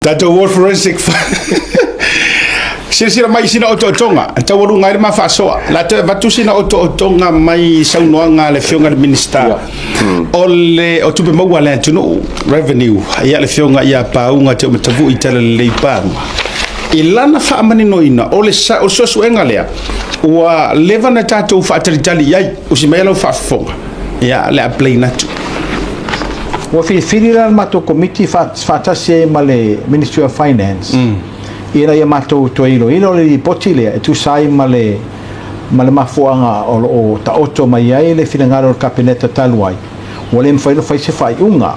Tato war forensic sila mai sina o tonga ta waru ngai ma fa so la te vatu sina o tonga mai sa no nga le fionga minister ole o tu be mo wala tu no revenue ya le fionga ya pa unga te matavu itala le pa ilana fa mani no ina ole sa o so enga le wa leva na tato fa tali ya o si mai lo fa fonga ya le play na tu wa fi filial mato committee fa tase male Ministry of Finance ira ia mato to ilo le potile tu sai male mafuanga o ta oto mai ai le finangaro o kabinete taluai wale mfailo fai se fai unga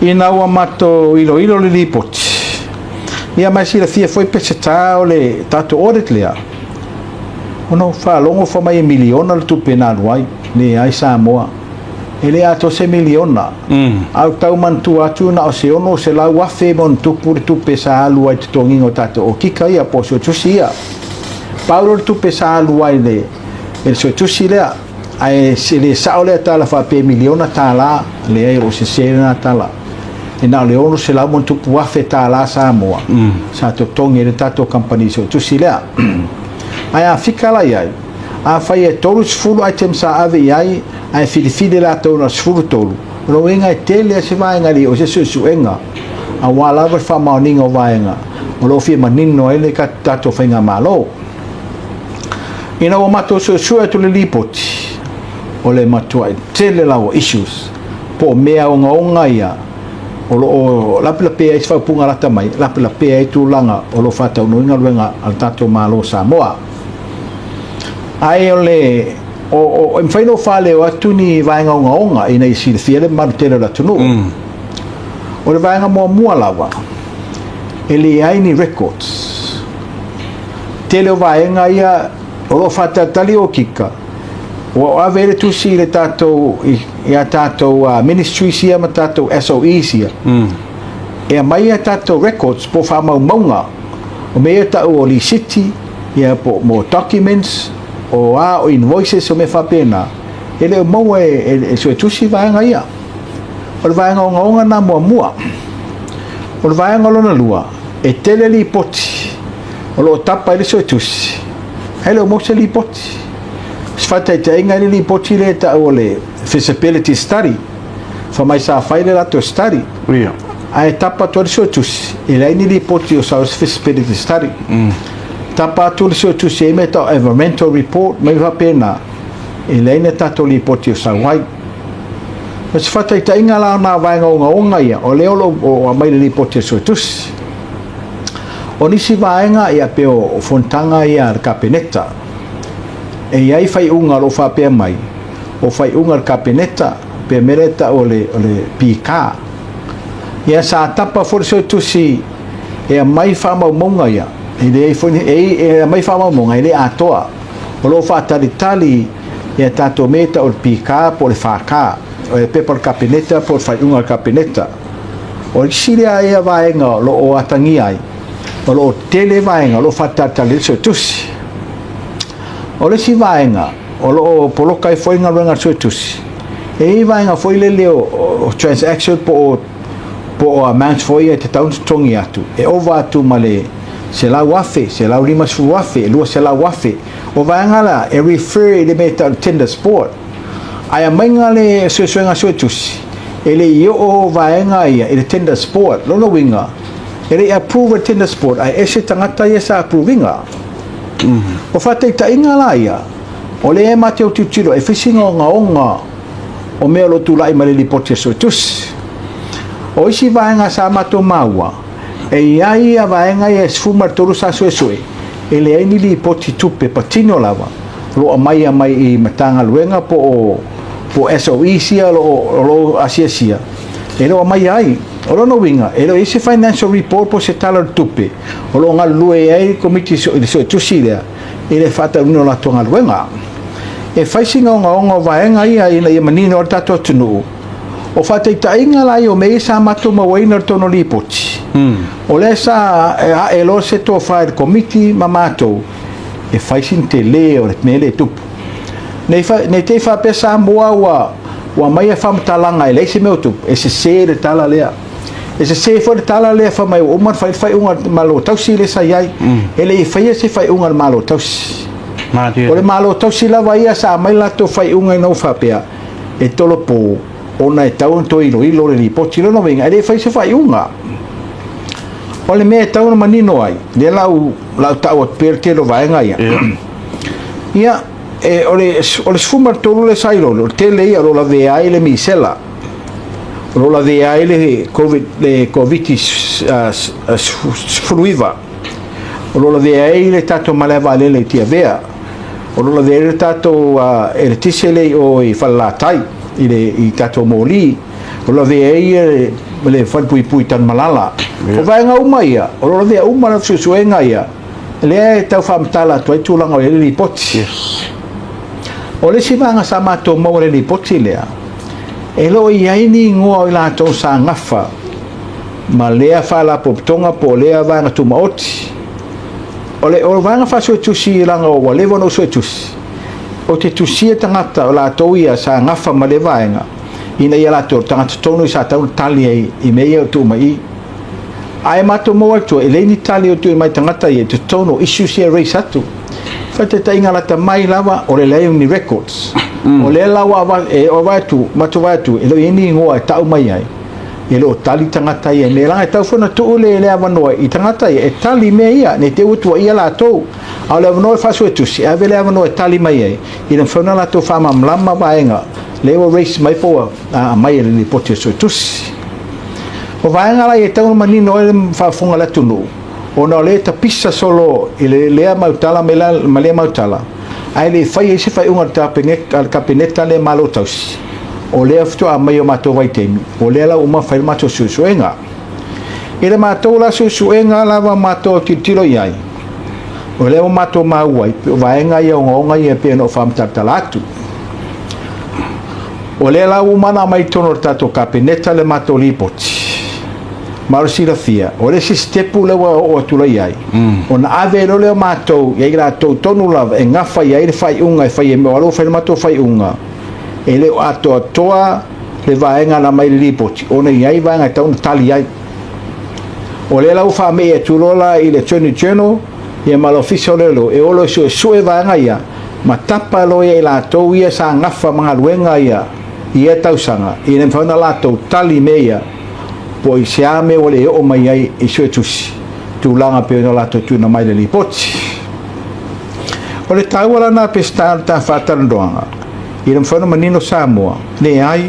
ina wa mato ilo le pot ia mai sila fia foi peseta o le tato audit lea ono fa longo fa mai miliona le tu penaluai le ai Samoa ele ato se miliona au tau mantu atu na o se ono se lau wafe mon tupu tu pesa alu ai tongi o tato o kika ia po so tusia paulo tu pesa alu ai le el so tusia ai se le saole tala fa pe miliona tala le ai o se sena tala ina le ono se lau mon tupu wafe tala Samoa sa to tongi le tato company so tusia ai a fikala ai a fai e tolu sfulu item sa ave ai ai fili la tolu sfulu tolu lo inga tele se vai ngali o se su enga a wala va fa morning o vaenga o lo fi maning no ele ka tato fainga malo ina o mato su tu le lipot o le mato ai tele la issues po mea o nga ia o lo la pe ai fa punga la tamai la pe ai tu langa o lo fa tau no inga luenga al tato malo Samoa ai ole o mfaino fale o atuni vaenga onga ina isi fiele martelo la tunu o le vaenga mo lawa ele ai ni records tele vaenga ia o lo fata tali o kika o avere tu si le tato ia tato ministry sia ma tato SOE sia e mai tato records po fa maunga o me ta o li city ia po mo documents o invoices o me fa pena ele mo e so tusi vai ngaia o vai nga na mo o vai nga lona lua e tele li poti o lo tapa ele so tusi ele mo se li poti sfata te nga li poti le ta o le feasibility study fa mai sa fai le to study a etapa to so tusi ele ni li poti o sa feasibility study tapa tu le so se meta environmental report mai va pena ele ne tato li poti o sawai mas fata ita inga la na vai nga ia o le o mai li poti so tus o nisi vaenga ia pe o fontanga ia kabineta e ai fai unga lo fa pe mai o fai unga kabineta pe mereta o le pika ia sa tapa for so tusi e mai fa monga ia ele foi mai fama monga ele atoa o lo fa tali e tato meta o pika por faka o paper kabineta por fai unga kabineta o siria ia vaenga lo o atangi ai o lo tele vaenga lo fa tali so tusi o le si vaenga o lo poloka e foi nga so tusi e vaenga foi le o transaction po amount foi e te tau tongi atu e over atu male se la wafe se la lima su wafe lu se la wafe o vaenga la e refer de meta tender sport ai manga le so tusi ele yo o vaenga ia ele tender sport lo winga ele approve tender sport ai ese tangata ia sa approvinga o fate ta inga la ia o le e mateo titiro e fishing onga o me lo tu lai male li pote so tusi o isi vaenga sa mato maua e ai a vaenga e sfumar toru sa soe ele ai ni li poti tupe patino lava lo mai i matanga luenga po SOE sia lo asia ele o mai ai o lo no winga ele ese financial report po se tala tupe o lo ngal lue ai committee so tusilia ele fata uno la tonga luenga e fai singa onga vaenga ia ina ia manino o tato tunu o fata ita inga la o me sa mato mawaina tono li poti o le sa e lo se to file committee mamato e fai sin tele o me le tupu ne te fa pesa moa wa mai fa talanga ele se meu tupu e se le tala lea e se fo tala le fa mai o mar fai unga malo tausi le sai ai ele fai se fai unga malo tausi o le malo tausi la vai sa mai la to fai unga no fa pea e tolo po ona e tau to ilo le poti lo no venga ele fai se fai unga o le me tau no manino ai le lau tau per te lo vai ngai ia e o le sfumar tolu le sai lo te le ia lo la ve ai le misela lo la ve ai le covid fruiva lo la ve ai le tato maleva le tia vea o lo la ve le tato e tisele o i fallatai i tato moli o la ve ai le falpui tan malala o vai nga umaia o lo la ve uma na suenga ia le tau famtala tu tulanga le lipoti o le simanga sa mato mo le lipoti lea e lo ia ini ngoa la to sa ngafa ma lea fala poptonga po lea vanga tu maoti o vanga fa so tusi langa o le vono so tusi o te tusi tangata la to ia sa ngafa ma le vanga ina ia la to tangata tonu sa tau tali i meia tu mai ai mato mo atu ele ni tali o tu mai tangata ia te tonu issue sia race atu fa te tainga la ta mai lava o le lei ni records o le lawa o watu mato watu e lo ini ngoa tau mai ai e lo tali tangata ia me la tau fona tu le avanoa i tangata ia e tali me ia ne te utu ia la to a le avanoa fa so tu si ave le avanoa tali mai ai i le fona la to fa mamlama vaenga le o race mai po a mai le ni pote so tu si o vaenga la e tau manino e fa funga la tunu o na le ta pissa solo i le mautala ma le mautala ai le fai se fai unga kapineta le malo tausi o le afto a mai o mato vai temi o le la uma fai mato suenga e le mato la suenga lava mato titilo iai o le o mato mauai o vaenga ia onga ia pe no fam tatalatu o le la uma na mai tono tato kapineta le mato lipoti maro sila fia o le sistepu le o tula iai o na ave lo le mato ia ira to tonu lava e ngafa ia i fai unga e fai e me alo fai mato fai unga e le ato toa le vaenga na mai lipoti o na iai vaenga tau tali ai o le lau fa me e tulola i le tonu journal ia malo official lo e olo su e vaenga ia ma tapa lo ia la to ia sa ngafa mga luenga ia tau sanga i le fauna la to tali meia po i se ame o le o mai ai i sue tusi tūlanga pe no lato tūna mai le lipoti o le tauara na pesta ta whatarandoanga i le mwhana manino Samoa le ai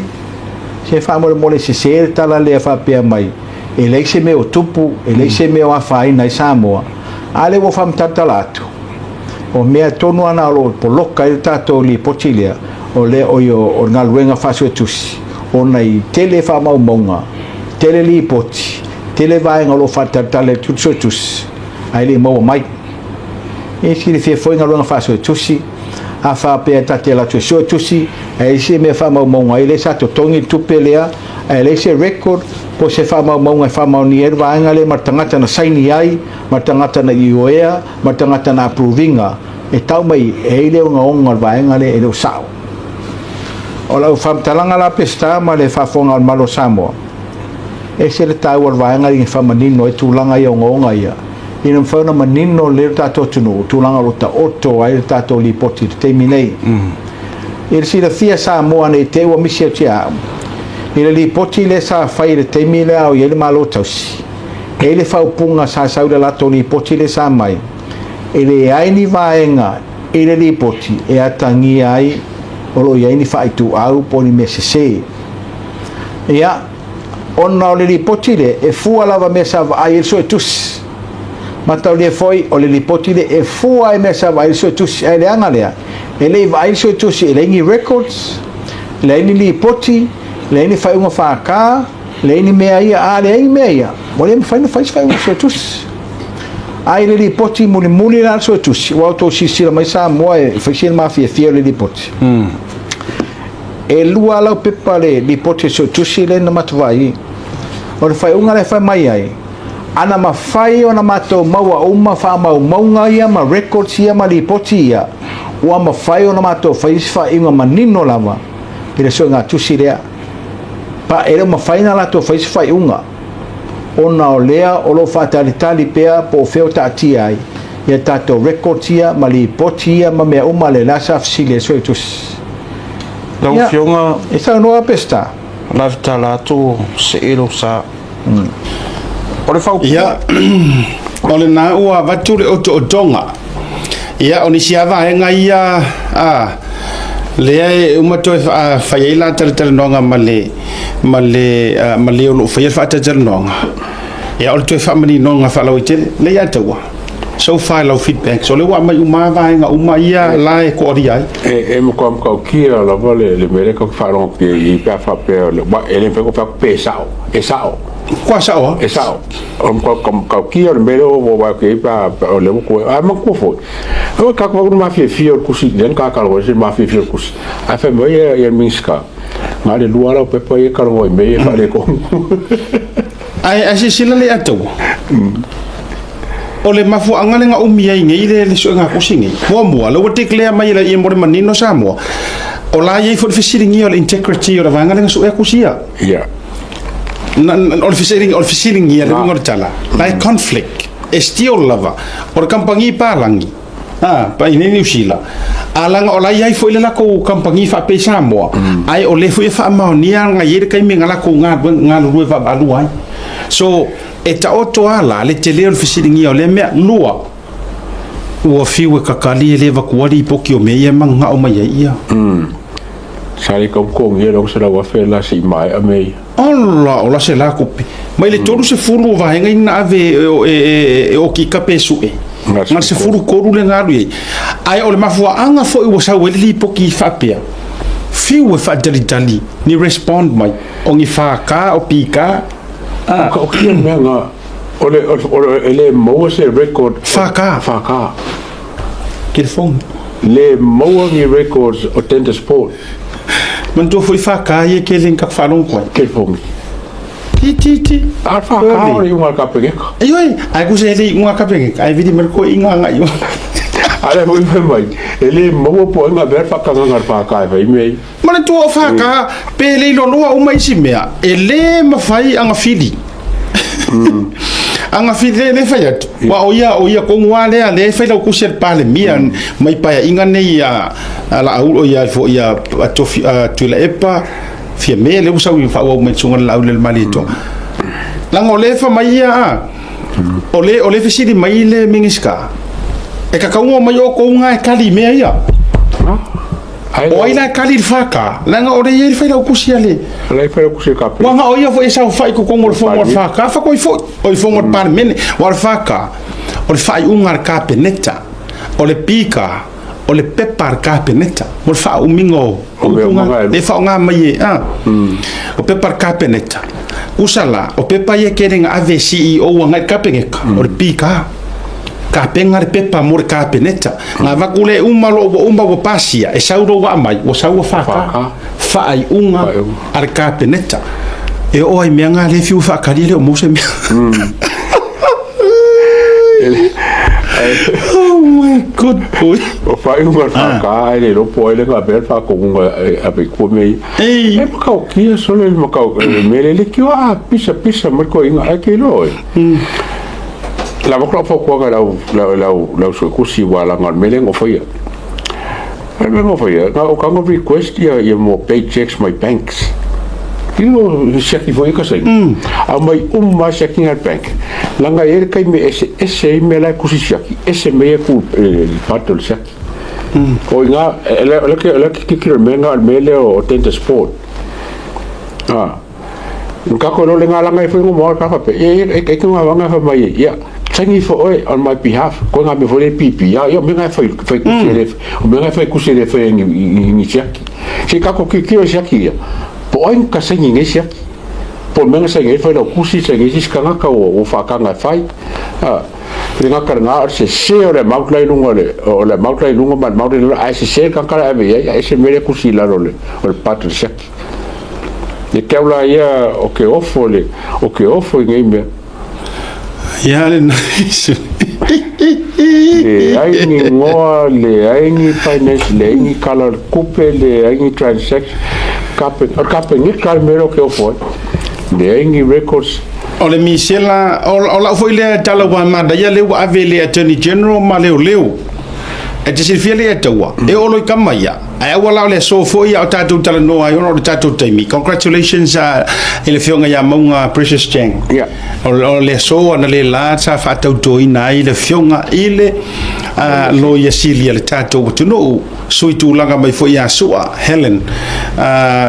se whamore mole se se tala le whapea mai e leise me o tupu e leise me o awhaina i Samoa a le wo whamtata lato o mea tonu ana o poloka i tato lipoti lea o le o ngā luenga whasue tusi o nei tele whamau maunga tele lipoti tele vaenga lo fatatale tutsotus ai le mo mai e si le foi ngalo nga faso tusi a fa pe tatela tusi ai se me fa mo ngai le sa to tongi tupelea ai le se record po se fa mo ngai fa mo ni vaenga le martangata na saini ai martangata na ioea martangata na approvinga e tau mai e le nga vaenga le e lo sao o la fam talanga la pesta ma le fa fonga malo Samoa e se le tau al vaenga i whamanino e tūlanga i o ngonga ia i na mwhauna manino le tato tunu tūlanga o ta oto ai le tato li poti te teimi nei i le sila fia Samoa nei te ua misi au tia i le li poti le sa whai le teimi le au i le malo tausi e le whaupunga sa sau le lato li poti le sa mai e le aini vaenga i le li poti e atangi ai o lo i aini whaitu au poni me se se ia ona o le lipoti le e fua lava me sa ai so tus mata le foi o le lipoti le e fua e me sa ai so tus ai le anga le e le vai so tus e le ni records le ni lipoti le ni fai unha faka le ni me ai a le ni me ia mo le fai unha so tus ai le lipoti muli la so tus o auto si la mai sa mo e fai sil mafia fia le lipoti e lua lau pepa le lipoti so tus le na matvai o le fai unga le fai mai ai ana ma fai ona mato maua uma fa mau maunga ia ma records ia ma lipoti ia ua ma fai ona mato fai unga manino lava i le so ngā tusi lea pa e le ma fai na lato fai unga ona o lea o lo whaatalitali pea po wheo tātia ai ia tātou rekordia ma li potia ma mea uma le lasa fasile so etus lau fionga e sa noa pesta lafta lato se ero sa o le whau ia o le nā ua watu le o tonga ia o nisi awa henga ia lea e umatoe whaiaila tala nonga ma le o lo whaia whaatala nonga ia o le toe whamani nonga whalau i tele le ia taua so far lau feedback so le wa mai uma va nga uma ia la e ko ri ai e mo kom ko kira la vole le mere ko fa ron pe i pa fa pe le ba ele pe ko fa pe sao e sao kwa sao e sao ko ko kira le mere o va ke pa le ko a mo ko fo o ka ko ma fi ku si den ka ro se ma fi ku si a fe mo ye minska ma le luara pe pa e ka ro me e fa le ko ai si sila le atu o le mafu angale nga umia ngai le so nga kusingi mo lo te clear mai la i mo manino sa mo o la ye for fishing o integrity o la vanga nga so e kusia ya o fishing ia le ngor tala la conflict e still lava o kampangi palangi pa ini ni usila alanga o la ye fo le la ko kampangi fa pe sa mo ai o le fo fa ma ni nga ye kai me ngala ko nga lu fa balu ai so e ta oto ala le te leo fisiringi o le mea lua ua fiwe kakali e le vakuari poki o mea manga o mai ia sari kom ngi lo se la wa fe la si mai a mei ola se la kopi mai le tolu se furu va henga ina ave o ki kapesu ma se furu koru le ngaru ai o le mafua anga fo i wasa weli poki fapia fiwe fa dali ni respond mai o ngi fa ka o pika o kia mea nga o le moa se record Whaka ke le phone le moa ngi records o tenta sport man to foi whaka e ke le nka whalong koe ke le phone ti a whaka o le unga ka pengeka ai ku se le unga ka pengeka ai vidi mer ko inga nga yo ale mo mai ele moa po nga ber whaka nga whaka vai mei mana to whaka pe le lo loa uma isi mea ele mawhai anga fili anga fili le whai atu wa o ia kongua lea le whai lau kusel pale mia mai paia inga nei la au o ia fo ia tofi tuila epa fia mea le usau i whau au mai tsunga lau le mali to lango le wha mai ia o le fisiri mai le mingiska e ka kaunga mai o kounga e kali mea ia o ai la kali faka langa o ye fa la kusia le la fa kusia ka pe wanga o ia fo esa fa ko ngol fo ngol faka fa ko fo ngol par men war faka o le fa ungar ka peneta o le pika o le pepar ka peneta o fa mingo le fa nga mai o pepar ka peneta usala o pepa ye keringa ave CEO nga ka pengeka o le pika ka penga le pepa mo ka peneta nga vakule umalo wo pasia e sauro wa mai o sauro faka fa ai unga ar ka peneta e o ai menga le fiu fa kali le o mo se oh my god boy o fa unga faka ai le po ele ga ber fa ko unga a be ko me e ka o kia solo el mo ka me le ki a pisa mo ko inga ai ke lo la vokla fo ko ga la so ku si wala ngal meleng of ya meleng of ya na o ka ngo request ya mo paychecks my banks kilo check fo ka sai a mai ma checking at bank langa er kai me ese me la ku si check ese me ku patol check ko nga la ki kilo menga mele o tenta sport ka ko le nga langa fo mo ka fa pe e ka nga wanga fa mai ya tangi for on my behalf ko nga me vole pipi ya yo me nga fa kusele o me nga fa kusele fa ni chaki se ka ko ki o chaki ya po en ka se ni chaki po me nga se ngai fa la kusi se ngai ska nga ka o fa ka nga fai nga ka nga se o le mountain o le mountain lunga ma mountain ai se ka ka ave ya ese me le kusi la role o le pat chaki e ke la ya o ke ofo ngai me ya le nice le ai ni ngoa le ai ni finance le ai ni color coupe le ai ni transaction kape ni kalmero ke ofo le ai ni records ole misela ola foi le tala wa manda ya le wa avele attorney general ma leo e te sirfiele e taua e olo i kamaya ai wala le so foi au tatu tala no ai ono tatu taimi congratulations e le fionga ya maunga Precious Chang o le so ana le la sa fa tau toi nai le fionga ile lo ya silia le tatu tuno so itu langa mai foi ya sua Helen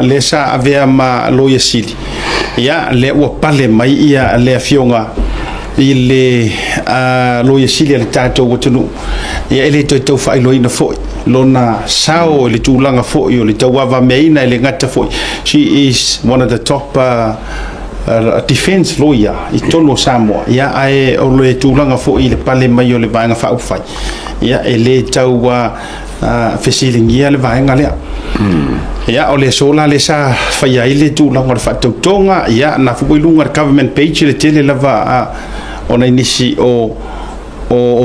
le sa avea ma lo ya sili ya le wa pale mai ia le fionga ile lo ya sili le tatu tuno ya ele to fa ilo ina foi lona sao le tulanga foi o le tawava meina le ngata foi. She is one of the top defense lawyer i tono Samoa ya ai o le tulanga foi le pale mai o le vainga fa ufai ya ele tawa fesilingia le vainga le ya o le sola le sa fa ya ile tulanga fa tonga ya na fu ilunga government page le tele lava ona inisi o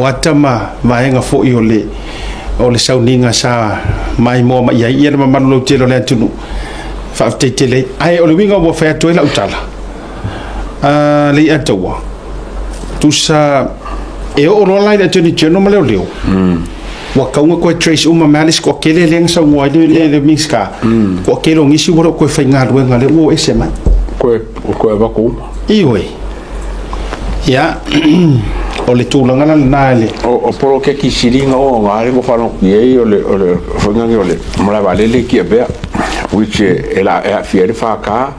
atama vaenga fo i o le sauninga sa mai mo mai ia ma malo telo le tunu fa tele ai o le winga wo fa to la utala le atawa tu sa e o lo lai le tuni cheno ma leo wa kaunga ko trace uma malis ko kele leng sa ngoi le miska ko kelo ngisi wo ko fa nga ruenga le wo esema ko va ko iwe ya o le tūlanga na nāle o poro ke ki siringa o ngāre ko whanau ki ei o le whangangi o le mara walele ki a bea which e la e a fiere whaka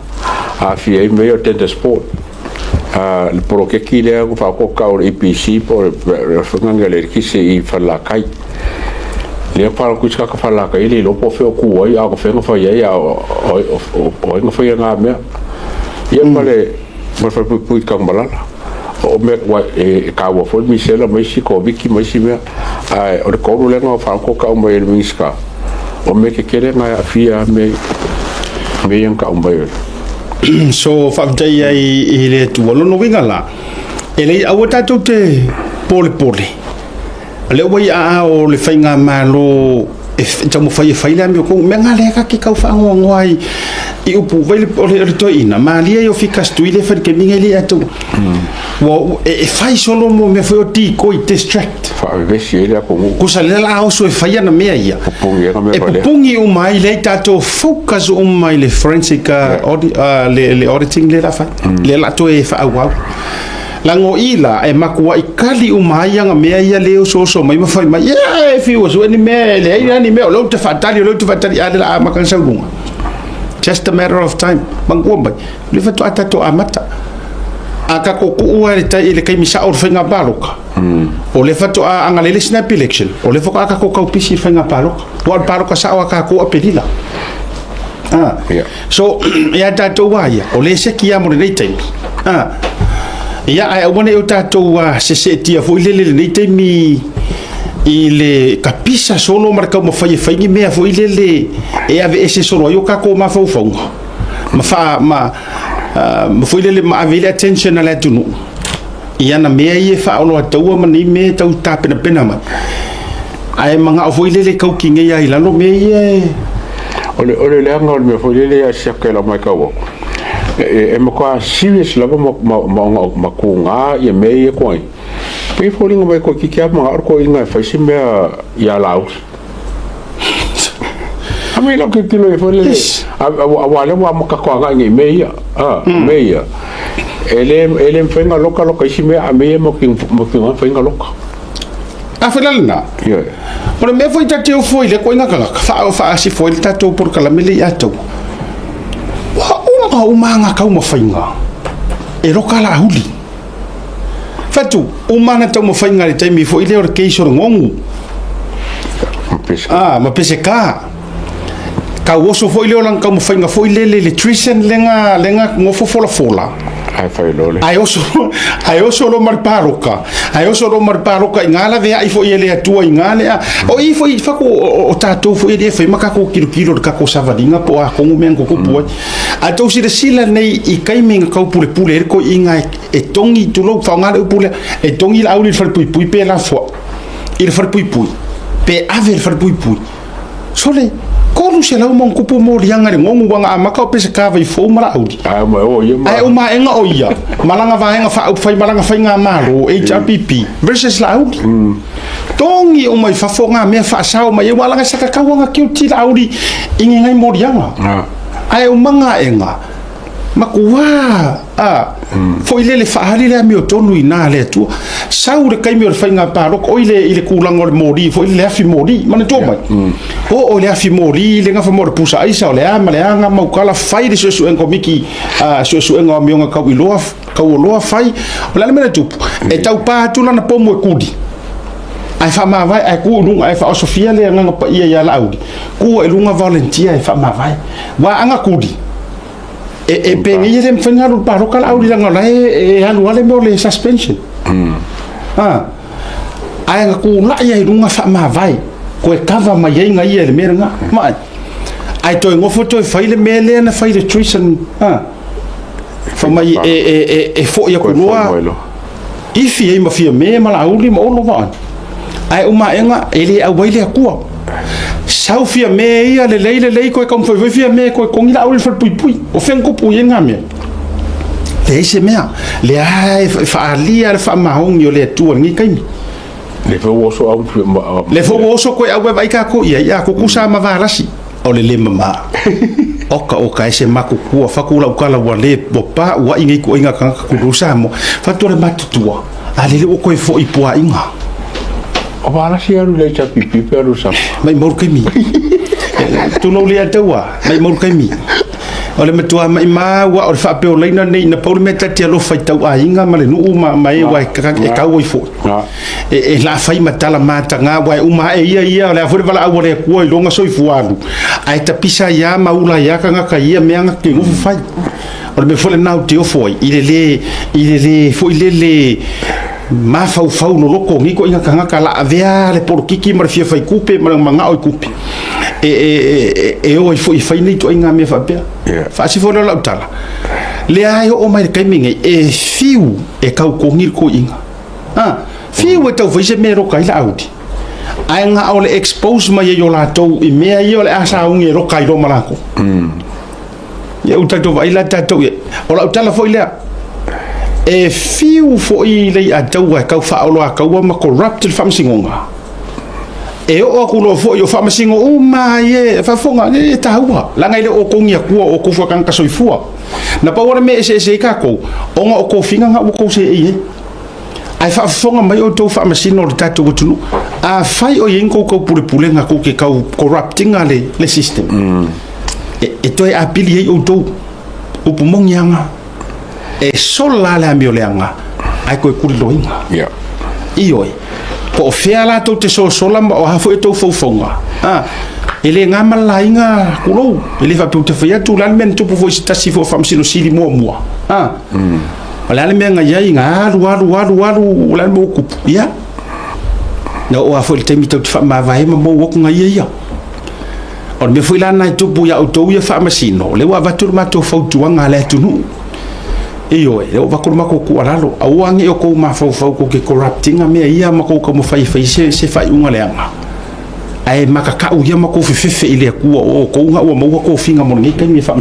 a fiere mei o tenta sport le poro ke ki lea ko whako ka o le EPC po le whangangi o le kise i whalakai lea whanau kuiska ka whalakai le lopo wheo kuai a ko whenga whai ei a o inga whai ngā mea ia ma le pui kang malala o me wa e ka wa fo mi sela mai si ko viki mai si me ai o ko ro le nga fa ko ka o mai le miska o me ke kere nga afia me yang ka o mai so fa dai ai le tu lo no winga la ele a wata to te pole le wai a o le fainga malo e tamo fai la mi ko me nga le ka ki ka fa ngoi i upu vai le to ina malia yo fica stuile fa ke minga li atu wo e fai solo mo me foi o ti ko i distract fa ve si ele ko sa le la o so fai na me ia e pungi o mai le tato focus o mai le forensic le auditing le la fa le la to e fa wow lango ila e makua i kali o mai anga me ia le so mai ma fai mai e fi o so ni me le ia ni me o lo te fatali ala la makan sa bunga. Just a matter of time. Mangomba. Le fatu atato amata. Aka ko kuua le tai le kai misa o fenga baroka. O le fatu a angalele snap election. O le foka aka ko ka pisi fenga baroka. Wa baroka sa aka ko apelila. So ya tato waya. O le se kia mo le tai. Ya ai wona o tato wa se tia fo ile le tai mi ile kapisa solo marka mo fai ni mea fo ile e ave ese solo yo ka ko ma fo ma fa ma fo ile ma ave attention ala tunu ia na mea ye fa ono tau ma ni me tau ta pena ma ai manga fo ile ka ki nge ya ila no me ye ole le anga me fo ile ya shaka la ma ka wo e mo ko serious la ma ku nga ye me ye ko pe foling mai ko ki kia ma ko inga fa simbe ya laut ami lo ki kilo e fole awale wa mo ka ko nga ngi meia meia ele fenga loka simbe ame mo ki fenga loka afelalna yo por me foi tateu foi le ko inga ka fa si foi tateu por kala mele ato wa uma nga ka uma fenga e loka la huli fatu umana tau mo fainga le taimi fo ile or keiso ngongu ma peseka ka woso fo ile lang ka mo fainga fo ile le electrician lenga ngofo fola ai fai lole ai oso lo marparoka ngala ve ai fo ile atua ngale o i fo fa ko o tato fo ile fa maka ko kilo ka ko savadinga po a ko mengo ko po a to sila nei i kaiming ka pule ko inga e tongi tu lo fa ngale pule e tongi la uli fa pui pe la fo il fa pui pe ave fa pui sole ko lu se lau mong kupu mo lianga le ngongu wanga amaka o pese ka vai fo mara audi ai o ma enga o ia malanga vaenga fa au fai malanga fai nga malo HRPP versus la audi tongi o mai fa fo nga me fa sao mai wala nga saka kawanga kiuti la audi ingi ngai mo lianga ai o manga enga makua fo ile fa hali le mi o tonu ina le tu sau le kai mi o fa nga pa ro ko ile kulango le mori fo ile afi mori mana to mai o le afi mori le nga fa mo pusa ai sa le ama le anga mau kala fai de so en komiki so en mi nga ka loa fai o le mena tu e tau pa tu na po mo kudi ai fa ma vai ai ku lunga ai fa o sofia le nga pa ia ya la audi ku e lunga volunteer ai fa ma vai wa anga kudi e pengi ye dem fenga ru paro kala audi la ngala e anu ale mo le suspension ai nga ku la ia lunga fa ma vai ko e kava ma ye nga ia le meranga ma ai to ngo foto e faile mele na faile treason fa mai e fo ia ku noa ifi e ma fia me ma la audi mo no va ai uma enga ele a waile ku sau fia me ia le lei ko kom foi fia me ko ngira aul fa pui o fen ko pui nga me le se me le ai fa ali al fa ma hong yo le tu ngi kai le fo so au le fo so ko au vai ka ko ia ko kusa ma va rasi o le mama oka ese maku ku fa ku la kala wa le bopa wa ingi ko inga ka ku rusa mo fa to le matutua ale le ko fo i poa inga o wala si aru le cha pipi pero sa mai mor kai mi tu no le atawa mai mor kai mi o le matua mai ma wa o fa pe o leina nei na pole meta ti alo fa tau ainga ma le nu ma mai wa ka e ka wo fo e la fa matala mata nga wa uma e ia le fo le vala wa le ko i longa so i fualu ai ta pisa ya ma ula ya ka nga ka ia me nga ke ngu fa o le me fo le nau te o foi ile fo ile ma fau no loko ngi ko inga kanga kala avea le porkiki mar fia fai kupe mar manga o kupe e o foi fai nei to inga me fa pe fa si fo no la utala le ai o mai kai minga e fiu e kau ko ngir ko inga fiu e tau foi se me ro kai la audi ai nga o le expose mai yo la to i me ai o le asa ungi ro kai ro malako ya utato vai la tato o la utala foi le e fiu fo i lei a tau e kau whaolo a kau ma corrupted whamasingonga e o aku lo fo yo whamasingo o mai e whafonga e tahua langa ile o kongia kua o kufua kanka soifua na pawana me e kako o nga o kofinga nga o kose e ai whafonga mai o tau whamasino le tatu utunu a whai o yenko kau pule nga ko ke kau corruptinga le system e toi a pili e o tau upumongianga e sola le amio leanga ai ko kuri loinga ioi po fea la to te sola ma o hafo e to fofonga ele nga malainga kulo ele fa puta fa tu la men tu po stasi fo fam sino sili mo ala le menga ya inga alu la mo ku ya no o hafo le temi to fa ma vai mo wo ku nga ya o me foi la na tu bu ya auto ya fa masino le wa va tu ma to fo tu nga le tu nu iyo e o vakuru mako ku alalo au angi o ko ma fau ko ke corrupting me ia mako ko mo fai se fai unga leanga ai makaka u ia mako fe ile ku o ko nga o mo ko finga mo ngi kai me fa